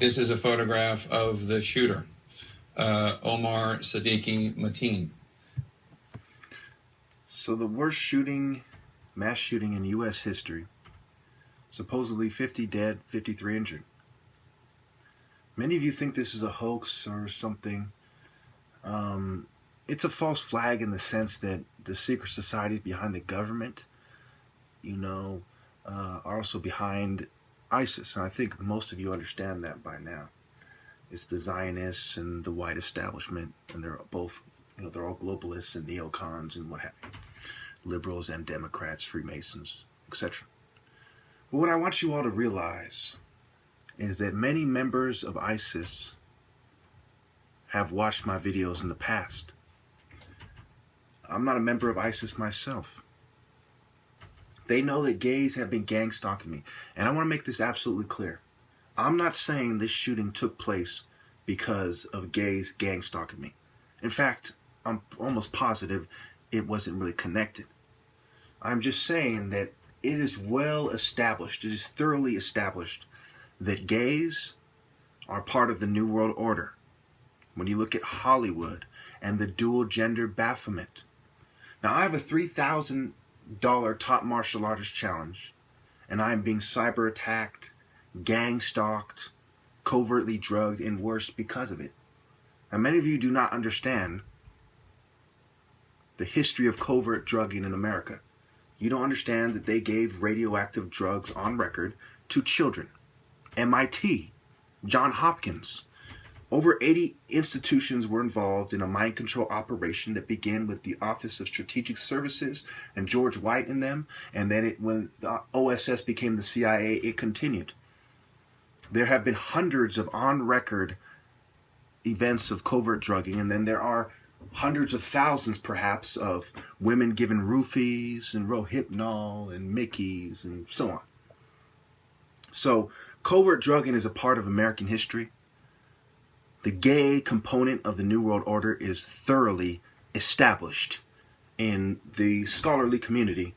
This is a photograph of the shooter, Omar Siddiqui Mateen. So the worst mass shooting in U.S. history, supposedly 50 dead, 53 injured. Many of you think this is a hoax or something. It's a false flag in the sense that the secret societies behind the government, are also behind ISIS. And I think most of you understand that by now. It's the Zionists and the white establishment, and they're both, they're all globalists and neocons and what have you. Liberals and Democrats, Freemasons, etc. But what I want you all to realize is that many members of ISIS have watched my videos in the past. I'm not a member of ISIS myself. They know that gays have been gang stalking me. And I want to make this absolutely clear. I'm not saying this shooting took place because of gays gang stalking me. In fact, I'm almost positive it wasn't really connected. I'm just saying that it is well established, it is thoroughly established that gays are part of the New World Order. When you look at Hollywood and the dual gender Baphomet. Now I have a $3,000 top martial artist challenge, and I am being cyber attacked, gang stalked, covertly drugged, and worse because of it. Now many of you do not understand the history of covert drugging in America. You don't understand that they gave radioactive drugs on record to children. MIT, Johns Hopkins. Over 80 institutions were involved in a mind control operation that began with the Office of Strategic Services and George White in them. And then when the OSS became the CIA, it continued. There have been hundreds of on-record events of covert drugging, and then there are hundreds of thousands, perhaps, of women given roofies and Rohypnol and Mickeys and so on. So, covert drugging is a part of American history. The gay component of the New World Order is thoroughly established in the scholarly community.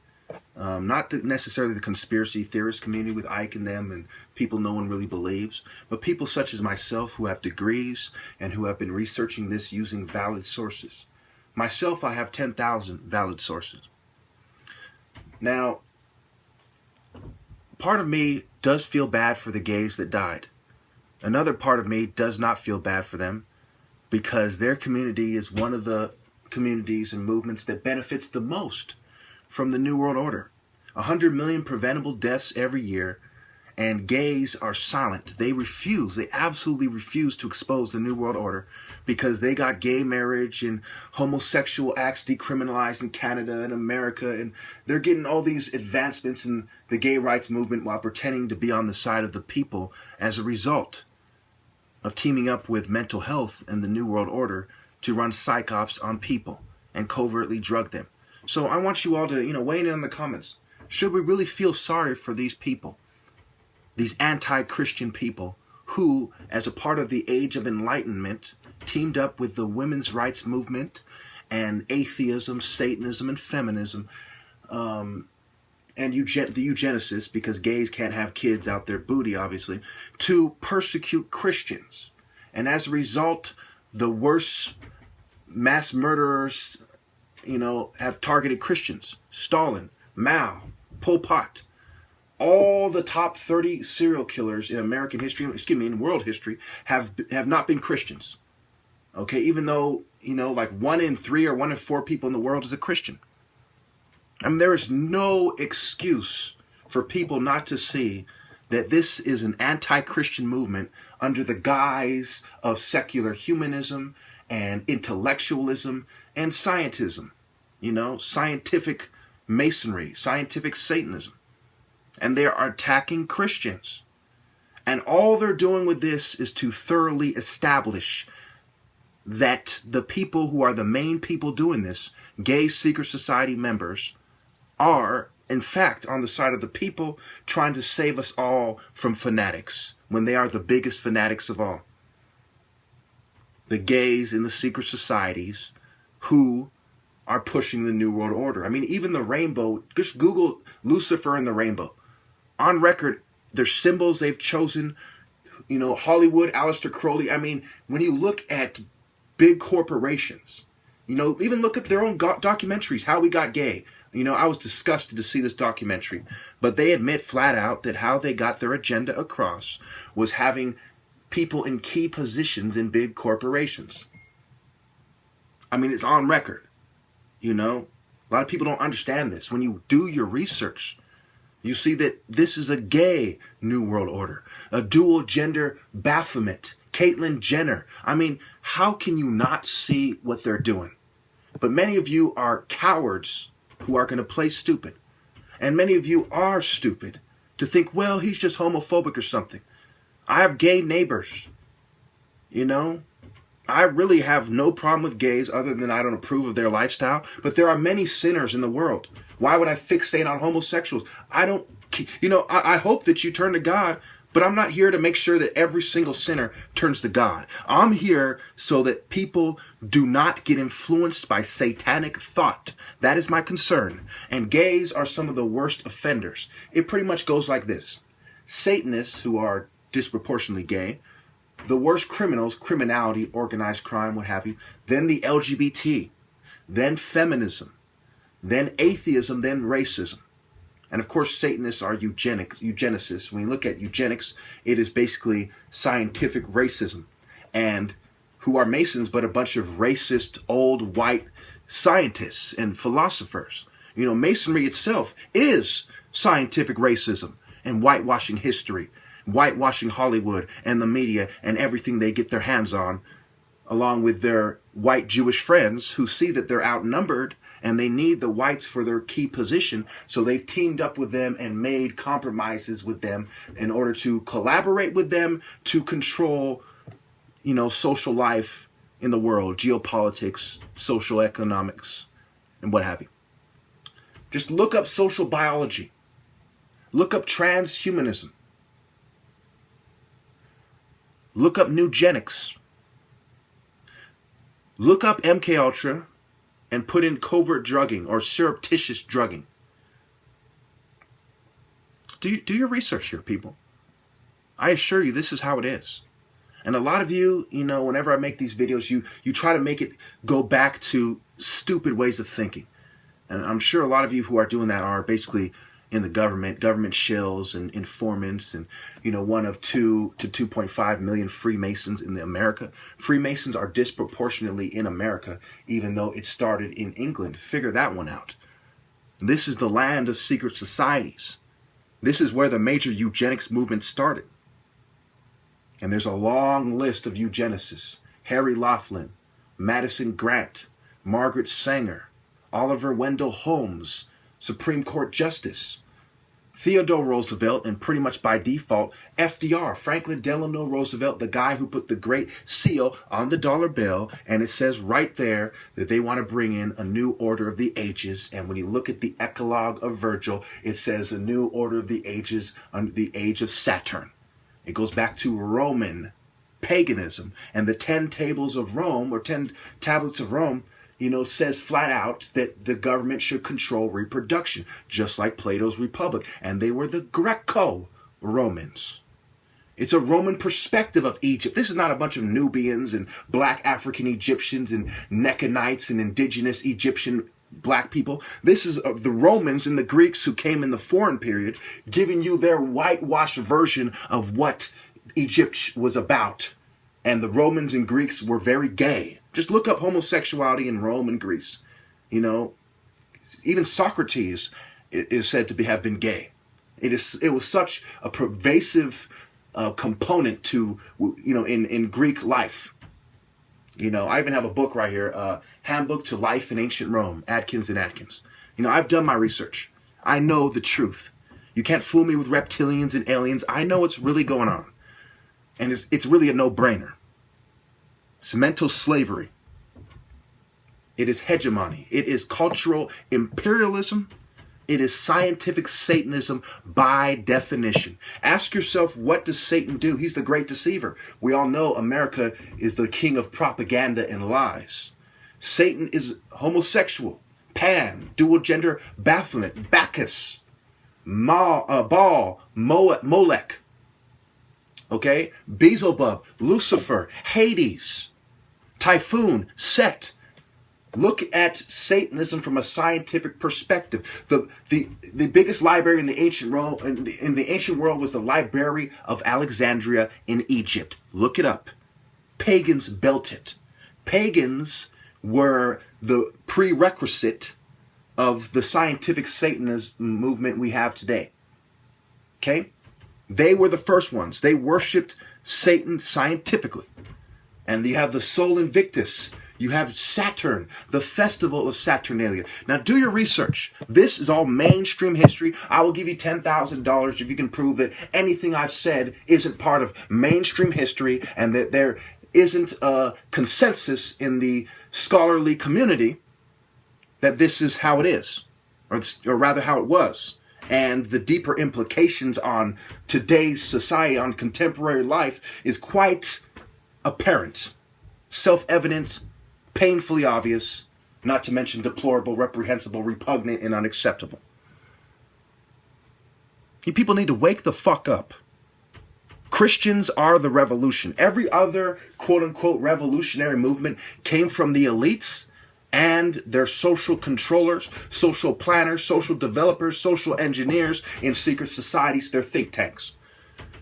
Not necessarily the conspiracy theorist community with Ike and them and people no one really believes, but people such as myself who have degrees and who have been researching this using valid sources. Myself, I have 10,000 valid sources. Now, part of me does feel bad for the gays that died. Another part of me does not feel bad for them because their community is one of the communities and movements that benefits the most from the New World Order. 100 million preventable deaths every year, and gays are silent. They absolutely refuse to expose the New World Order because they got gay marriage and homosexual acts decriminalized in Canada and America, and they're getting all these advancements in the gay rights movement while pretending to be on the side of the people as a result of teaming up with mental health and the New World Order to run psych ops on people and covertly drug them. So I want you all to, weigh in on the comments. Should we really feel sorry for these people, these anti-Christian people who, as a part of the Age of Enlightenment, teamed up with the women's rights movement and atheism, Satanism, and feminism, and the eugenicists, because gays can't have kids out their booty, obviously, to persecute Christians. And as a result, the worst mass murderers have targeted Christians. Stalin, Mao, Pol Pot. All the top 30 serial killers in American history, in world history, have not been Christians. Okay, even though, like 1 in 3 or 1 in 4 people in the world is a Christian. I mean, there is no excuse for people not to see that this is an anti-Christian movement under the guise of secular humanism and intellectualism and scientism, scientific masonry, scientific Satanism. And they are attacking Christians. And all they're doing with this is to thoroughly establish that the people who are the main people doing this, gay secret society members, are, in fact, on the side of the people trying to save us all from fanatics, when they are the biggest fanatics of all. The gays in the secret societies who are pushing the New World Order. I mean, even the rainbow, just Google Lucifer and the rainbow. On record, their symbols they've chosen Hollywood, Aleister Crowley. I mean, when you look at big corporations, even look at their own documentaries, How We Got Gay. I was disgusted to see this documentary, but they admit flat out that how they got their agenda across was having people in key positions in big corporations. I mean, it's on record. A lot of people don't understand this. When you do your research, you see that this is a gay New World Order, a dual gender Baphomet, Caitlyn Jenner. I mean, how can you not see what they're doing? But many of you are cowards who are going to play stupid. And many of you are stupid to think, well, he's just homophobic or something. I have gay neighbors. I really have no problem with gays other than I don't approve of their lifestyle. But there are many sinners in the world. Why would I fixate on homosexuals? I hope that you turn to God, but I'm not here to make sure that every single sinner turns to God. I'm here so that people do not get influenced by satanic thought. That is my concern. And gays are some of the worst offenders. It pretty much goes like this. Satanists, who are disproportionately gay, the worst criminals, criminality, organized crime, what have you, then the LGBT, then feminism, then atheism, then racism. And of course, Satanists are eugenicists. When you look at eugenics, it is basically scientific racism. And who are Masons, but a bunch of racist, old, white scientists and philosophers. Masonry itself is scientific racism and whitewashing history, whitewashing Hollywood and the media and everything they get their hands on, along with their white Jewish friends who see that they're outnumbered and they need the whites for their key position. So they've teamed up with them and made compromises with them in order to collaborate with them to control, social life in the world, geopolitics, social economics, and what have you. Just look up social biology. Look up transhumanism. Look up eugenics. Look up MK Ultra and put in covert drugging or surreptitious drugging. Do your research here, people. I assure you this is how it is. And a lot of you, whenever I make these videos, you try to make it go back to stupid ways of thinking. And I'm sure a lot of you who are doing that are basically in the government shills and informants and, one of 2 to 2.5 million Freemasons in America. Freemasons are disproportionately in America, even though it started in England. Figure that one out. This is the land of secret societies. This is where the major eugenics movement started. And there's a long list of eugenicists. Harry Laughlin, Madison Grant, Margaret Sanger, Oliver Wendell Holmes, Supreme Court Justice, Theodore Roosevelt, and pretty much by default, FDR, Franklin Delano Roosevelt, the guy who put the great seal on the dollar bill, and it says right there that they want to bring in a new order of the ages. And when you look at the Eclogue of Virgil, it says a new order of the ages under the age of Saturn. It goes back to Roman paganism, and the 10 tables of Rome, or 10 tablets of Rome, says flat out that the government should control reproduction, just like Plato's Republic. And they were the Greco-Romans. It's a Roman perspective of Egypt. This is not a bunch of Nubians and black African Egyptians and Necanites and indigenous Egyptian black people. This is the Romans and the Greeks who came in the foreign period, giving you their whitewashed version of what Egypt was about. And the Romans and Greeks were very gay. Just look up homosexuality in Rome and Greece. Even Socrates is said to have been gay. It was such a pervasive component to, in Greek life. I even have a book right here, Handbook to Life in Ancient Rome, Adkins and Adkins. I've done my research. I know the truth. You can't fool me with reptilians and aliens. I know what's really going on. And it's really a no-brainer. It's mental slavery. It is hegemony. It is cultural imperialism. It is scientific Satanism by definition. Ask yourself, what does Satan do? He's the great deceiver. We all know America is the king of propaganda and lies. Satan is homosexual, Pan, dual gender, Baphomet, Bacchus, Baal, Molech. okay? Beelzebub, Lucifer, Hades, Typhoon, Set. Look at Satanism from a scientific perspective. The biggest library in the ancient world was the Library of Alexandria in Egypt. Look it up. Pagans built it. Pagans were the prerequisite of the scientific Satanism movement we have today. Okay? They were the first ones. They worshipped Satan scientifically. And you have the Sol Invictus. You have Saturn, the festival of Saturnalia. Now do your research. This is all mainstream history. I will give you $10,000 if you can prove that anything I've said isn't part of mainstream history and that there isn't a consensus in the scholarly community that this is how it is, or rather how it was. And the deeper implications on today's society, on contemporary life, is quite apparent, self-evident, painfully obvious, not to mention deplorable, reprehensible, repugnant, and unacceptable. You people need to wake the fuck up. Christians are the revolution. Every other quote-unquote revolutionary movement came from the elites and their social controllers, social planners, social developers, social engineers in secret societies, their think tanks.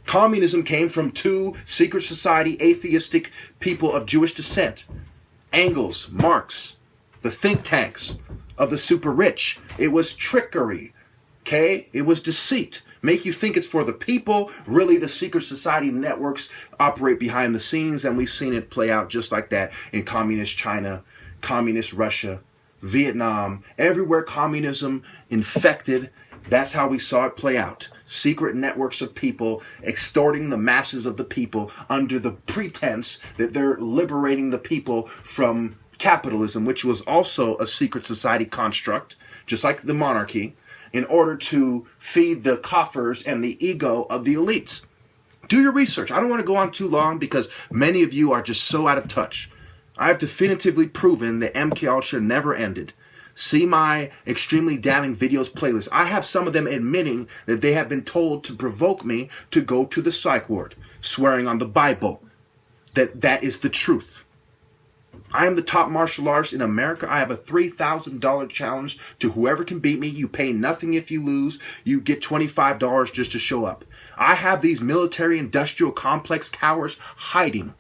Communism came from two secret society atheistic people of Jewish descent. Engels, Marx, the think tanks of the super rich. It was trickery, okay? It was deceit. Make you think it's for the people. Really, the secret society networks operate behind the scenes, and we've seen it play out just like that in communist China, communist Russia, Vietnam. Everywhere communism infected, that's how we saw it play out. Secret networks of people extorting the masses of the people under the pretense that they're liberating the people from capitalism, which was also a secret society construct, just like the monarchy, in order to feed the coffers and the ego of the elites. Do your research. I don't want to go on too long because many of you are just so out of touch. I have definitively proven that MK Ultra never ended. See my extremely damning videos playlist. I have some of them admitting that they have been told to provoke me to go to the psych ward, swearing on the Bible that is the truth. I am the top martial artist in America. I have a $3,000 challenge to whoever can beat me. You pay nothing if you lose. You get $25 just to show up. I have these military industrial complex cowards hiding.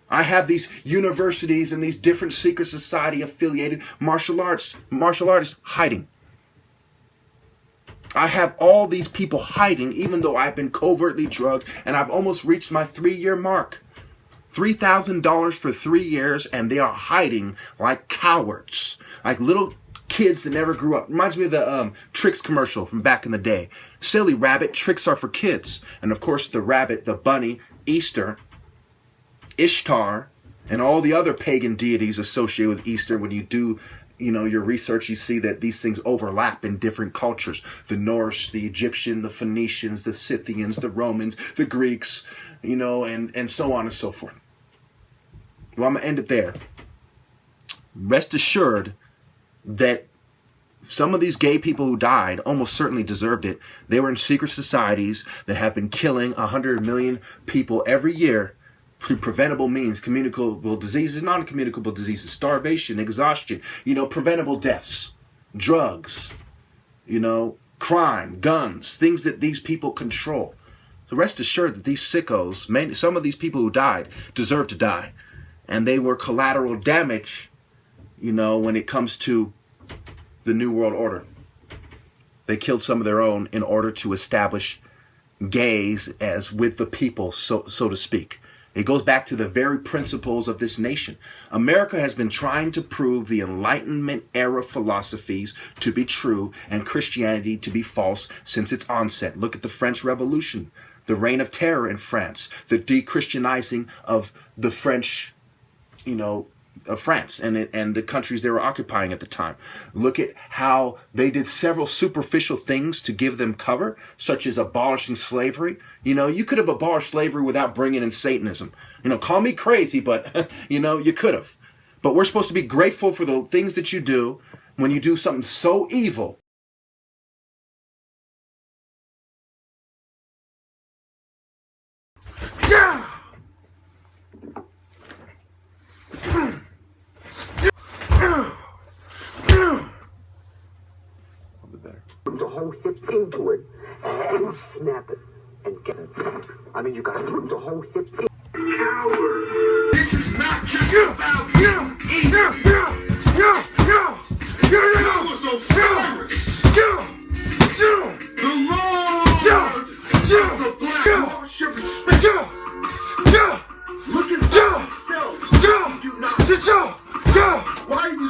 I have these universities and these different secret society affiliated martial artists hiding. I have all these people hiding even though I've been covertly drugged and I've almost reached my 3-year mark. $3,000 for 3 years and they are hiding like cowards. Like little kids that never grew up. Reminds me of the Tricks commercial from back in the day. Silly rabbit, tricks are for kids. And of course the rabbit, the bunny, Easter, Ishtar, and all the other pagan deities associated with Easter. When you do, your research, you see that these things overlap in different cultures. The Norse, the Egyptian, the Phoenicians, the Scythians, the Romans, the Greeks, and so on and so forth. Well, I'm going to end it there. Rest assured that some of these gay people who died almost certainly deserved it. They were in secret societies that have been killing 100 million people every year through preventable means, communicable diseases, non-communicable diseases, starvation, exhaustion, preventable deaths, drugs, crime, guns, things that these people control. So rest assured that these sickos, some of these people who died, deserve to die. And they were collateral damage, when it comes to the New World Order. They killed some of their own in order to establish gays as with the people, so to speak. It goes back to the very principles of this nation. America has been trying to prove the Enlightenment era philosophies to be true and Christianity to be false since its onset. Look at the French Revolution, the reign of terror in France, the de-Christianizing of the French, of France and the countries they were occupying at the time. Look at how they did several superficial things to give them cover, such as abolishing slavery. You could have abolished slavery without bringing in Satanism. Call me crazy, but, you could have. But we're supposed to be grateful for the things that you do when you do something so evil. whole hip into it and snap it and get it. I mean, you gotta put the whole hip in. Coward! This is not just about you! You were so serious! The Lord! The black should respect. Look at yourself! You do not. Why are you?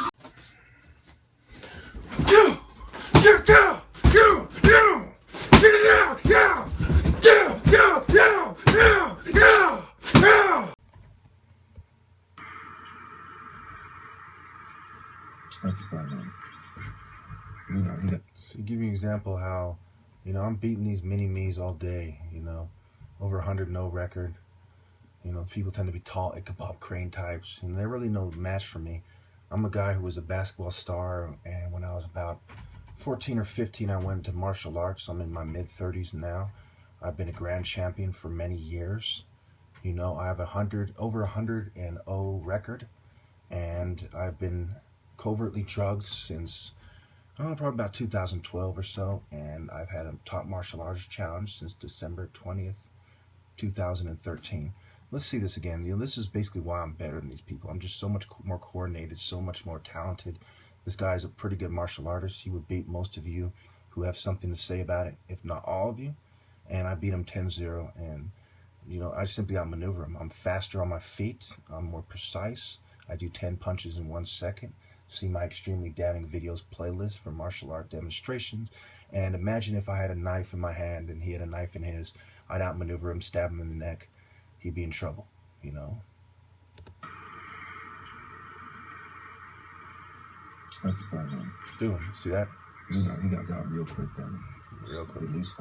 So give you an example how, I'm beating these mini-me's all day, over 100 no record. People tend to be tall Ichabod Crane types, and they're really no match for me. I'm a guy who was a basketball star, and when I was about 14 or 15, I went into martial arts. I'm in my mid-30s now. I've been a grand champion for many years. I have over 100-0 record, and I've been covertly drugged since probably about 2012 or so, and I've had a top martial arts challenge since December 20th, 2013. Let's see this again. This is basically why I'm better than these people. I'm just so much more coordinated, so much more talented. This guy is a pretty good martial artist. He would beat most of you who have something to say about it, if not all of you. And I beat him 10-0, and I simply outmaneuver him. I'm faster on my feet. I'm more precise. I do 10 punches in 1 second. See my extremely damning videos playlist for martial art demonstrations. And imagine if I had a knife in my hand and he had a knife in his. I'd outmaneuver him, stab him in the neck. He'd be in trouble, Like the 5-1. Doing, see that? He got real quick, then. Real quick. At least